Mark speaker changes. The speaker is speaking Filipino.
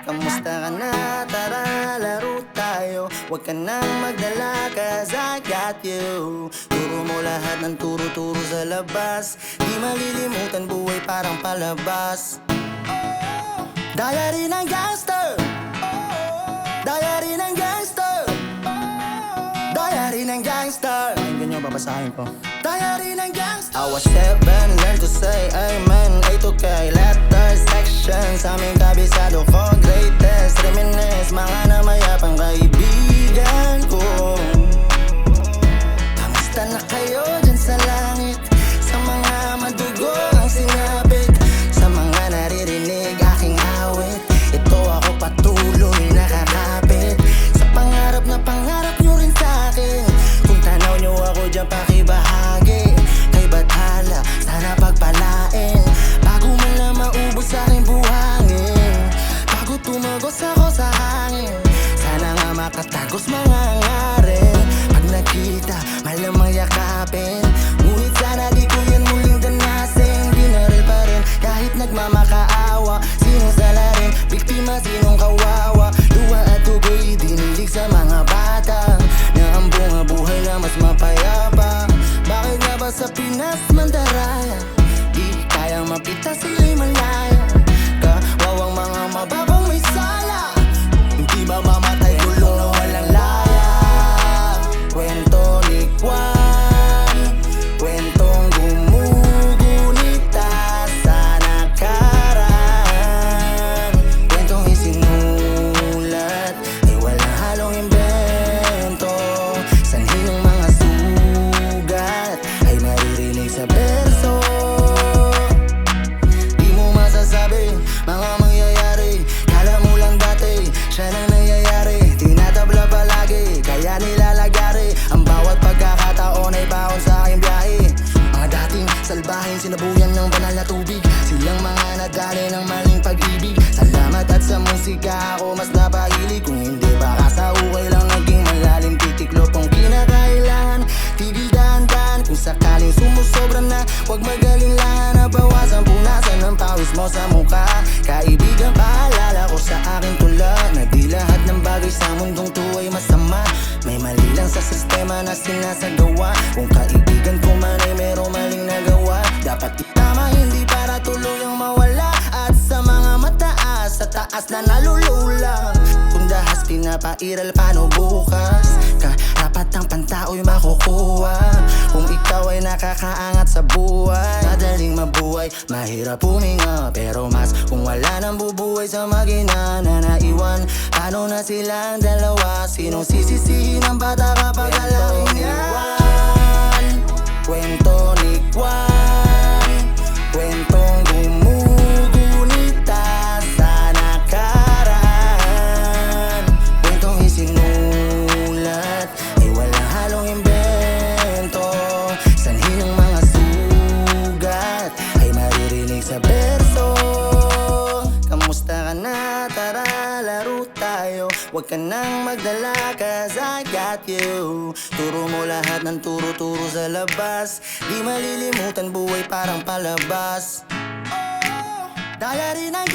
Speaker 1: Kamusta ka na? Tara, laro tayo. Huwag ka nang magdala, cause I got you. Turo mo lahat ng turo-turo sa labas. Di malilimutan, buhay parang palabas. Diary ng gangster. Diary ng gangster. Diary ng gangster. Pakinggan nyo, babasahin ko. Diary ng gangster. I was 7, learn to say amen. 8 okay, letter section. Sa aming kabisado ko, greatest reminisce. Mga namayapang kaibigan ko. Kamusta na kayo dyan sa langit? Sa mga madugo ang sinapit, sa mga naririnig aking awit. Ito ako patuloy nakakapit sa pangarap na pangarap nyo rin sa'kin. Kung tanaw nyo ako dyan pakibahagi, kay Bathala sana pagpalain. Bago man lang maubos sa'king buhangin, bago tumagos ako sa hangin, sana nga makatagos mga ngarin. Pag nakita, malamang yakapin. Ngunit sana di ko yan muling danasin. Binaril pa rin kahit nagmamakaawa. Sinong salarin, biktima, sinong kawawa. Luwa at tugoy, dinilig sa mga bata na ang bunga buhay na mas mapayapa. Bakit nga ba sa Pinas mandaraya? Di kayang mapita sila'y malaya. Kawawang mga mababang may sala, hindi ba mamatay gulong na walang laya? Kwento ni Juan, kwentong gumugunita sa nakaraan. Kwentong isinulat ay walang halong imbento. Sanhi ng mga sugat ay maririnig sa berso. Di mo masasabi mga mangyayari, kala mo lang dati siya nang nangyayari. Tinatabla palagi, kaya nilalagari. Ang bawat pagkakataon ay baon sa aking biyahe. Mga dating salbahin, sinabuyan ng banal na tubig. Silang mga nadali ng maling pag-ibig. Salamat at sa musika ako mas napahilig. Kung hindi baka sa ukay lang naging malalim. Titiklop ang kinakailangan, tigil dahan-dahan. Kung sakaling sumusobra na, huwag magalinlangan. Nabawasan punasan ng pawis mo sa mukha. Kaibigan, paalala ko sa aking tula na di lahat ng bagay sa mundong to ay masama. May mali lang sa sistema na sinasagawa. Kung kaibigan ko man ay merong maling nagawa, dapat itama, hindi para tuluyang mawala. At sa mga mataas, sa taas na nalulula. Kung dahas pinapairal, paano bukas? Karapat ang pantao'y makukuha. Kung ikaw ay nakakaangat sa buhay, madaling mabuhay, mahirap huminga. Pero mas kung wala nang bubuhay sa magina na naiwan, paano na silang dalawa? Sinong sisisihin ang bata kapag alam iniwan? Kwento ni Juan, kwentong gumugunita sa nakaraan. Kwentong isinulat ay walang halong imbento. Sanhi ng mga sugat ay maririnig sa berso. Kamusta ka na? Tara, laro tayo. Huwag ka nang magdala, cause I got you. Turo mo lahat ng turo-turo sa labas. Di malilimutan, buhay parang palabas. Diary ng